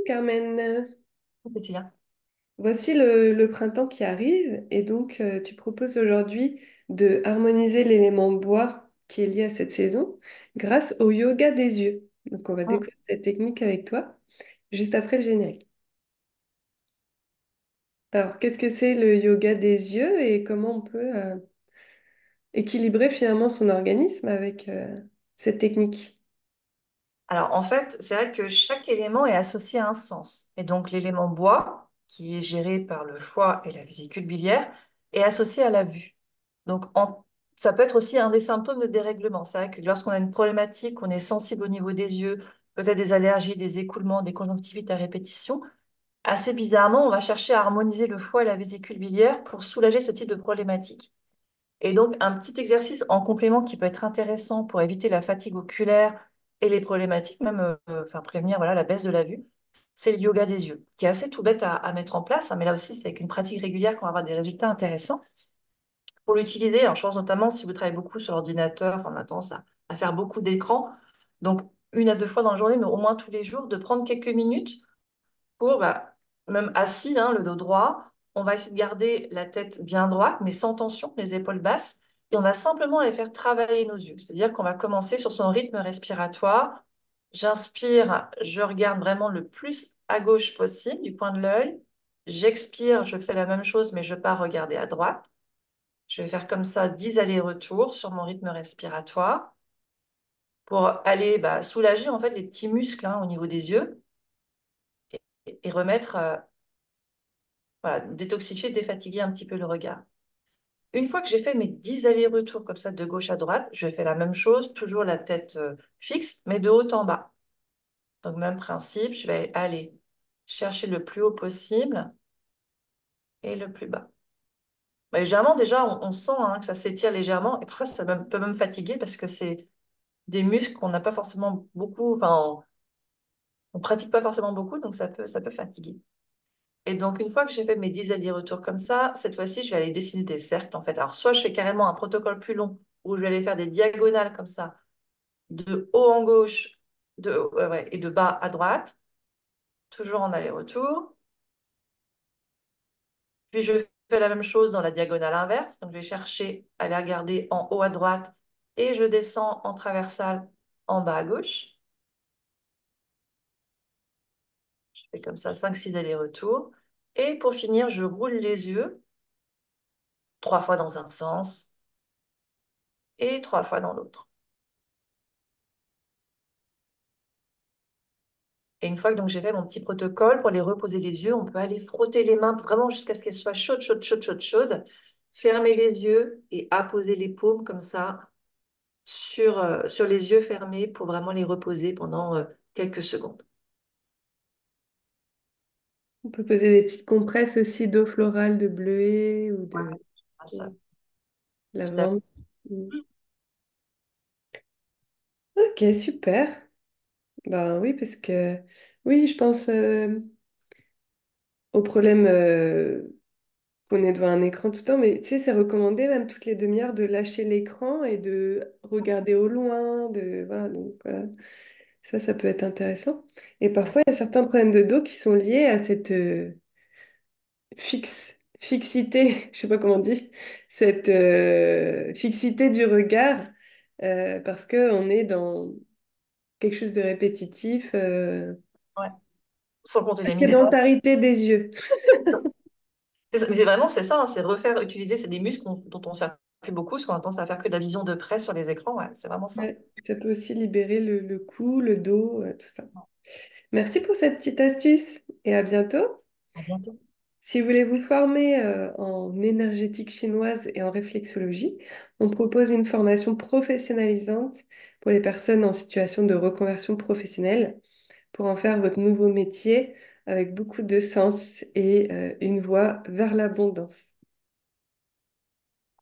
Carmen. C'est bien. Voici le printemps qui arrive et donc tu proposes aujourd'hui de harmoniser l'élément bois qui est lié à cette saison grâce au yoga des yeux. Donc on va Mm. découvrir cette technique avec toi juste après le générique. Alors qu'est-ce que c'est le yoga des yeux et comment on peut équilibrer finalement son organisme avec cette technique? Alors, en fait, c'est vrai que chaque élément est associé à un sens. Et donc, l'élément bois, qui est géré par le foie et la vésicule biliaire, est associé à la vue. Donc, ça peut être aussi un des symptômes de dérèglement. C'est vrai que lorsqu'on a une problématique, on est sensible au niveau des yeux, peut-être des allergies, des écoulements, des conjonctivites à répétition. Assez bizarrement, on va chercher à harmoniser le foie et la vésicule biliaire pour soulager ce type de problématique. Et donc, un petit exercice en complément qui peut être intéressant pour éviter la fatigue oculaire et les problématiques, même enfin, prévenir voilà, la baisse de la vue, c'est le yoga des yeux, qui est assez tout bête à mettre en place, hein, mais là aussi, c'est avec une pratique régulière qu'on va avoir des résultats intéressants. Pour l'utiliser, alors, je pense notamment si vous travaillez beaucoup sur l'ordinateur, on a tendance à faire beaucoup d'écrans, donc une à deux fois dans la journée, mais au moins tous les jours, de prendre quelques minutes pour, bah, même assis, hein, le dos droit, on va essayer de garder la tête bien droite, mais sans tension, les épaules basses, et on va simplement aller faire travailler nos yeux. C'est-à-dire qu'on va commencer sur son rythme respiratoire. J'inspire, je regarde vraiment le plus à gauche possible du coin de l'œil. J'expire, je fais la même chose, mais je pars regarder à droite. Je vais faire comme ça 10 allers-retours sur mon rythme respiratoire pour aller bah, soulager en fait les petits muscles hein, au niveau des yeux et remettre voilà, détoxifier, défatiguer un petit peu le regard. Une fois que j'ai fait mes 10 allers-retours comme ça de gauche à droite, je fais la même chose, toujours la tête fixe, mais de haut en bas. Donc même principe, je vais aller chercher le plus haut possible et le plus bas. Bah, légèrement, déjà, on sent hein, que ça s'étire légèrement et parfois peut même fatiguer parce que c'est des muscles qu'on n'a pas forcément beaucoup, enfin, on pratique pas forcément beaucoup, donc ça peut fatiguer. Et donc, une fois que j'ai fait mes 10 allers-retours comme ça, cette fois-ci, je vais aller dessiner des cercles, en fait. Alors, soit je fais carrément un protocole plus long, où je vais aller faire des diagonales comme ça, de haut en gauche ouais, et de bas à droite, toujours en aller-retour. Puis, je fais la même chose dans la diagonale inverse. Donc, je vais chercher à aller regarder en haut à droite et je descends en traversale en bas à gauche. Je fais comme ça 5, 6 allers-retours. Et pour finir, je roule les yeux 3 fois dans un sens et 3 fois dans l'autre. Et une fois que donc j'ai fait mon petit protocole pour les reposer les yeux, on peut aller frotter les mains vraiment jusqu'à ce qu'elles soient chaudes, chaudes, chaudes, chaudes, chaudes. Fermer les yeux et apposer les paumes comme ça sur les yeux fermés pour vraiment les reposer pendant quelques secondes. On peut poser des petites compresses aussi d'eau florale de bleuet ou Ouais, de ça, tout à fait. lavande. Mm. Ok, super. Ben oui, parce que oui, je pense au problème qu'on est devant un écran tout le temps, mais tu sais, c'est recommandé même toutes les demi-heures de lâcher l'écran et de regarder au loin, de voilà, donc voilà. Ça peut être intéressant. Et Ouais, parfois, il y a certains problèmes de dos qui sont liés à cette fixité, je sais pas comment on dit, cette fixité du regard, parce qu'on est dans quelque chose de répétitif, ouais. Sans compter la les minutes. sédentarité des yeux. Mais c'est vraiment, c'est ça, hein, c'est refaire utiliser, c'est des muscles dont on ne sert plus beaucoup, parce qu'on a tendance à faire que de la vision de près sur les écrans. Ouais, c'est vraiment ça. Ouais, ça peut aussi libérer le cou, le dos, tout ça. Merci pour cette petite astuce et à bientôt. À bientôt. Si vous voulez vous former en énergétique chinoise et en réflexologie, on propose une formation professionnalisante pour les personnes en situation de reconversion professionnelle pour en faire votre nouveau métier avec beaucoup de sens et une voie vers l'abondance.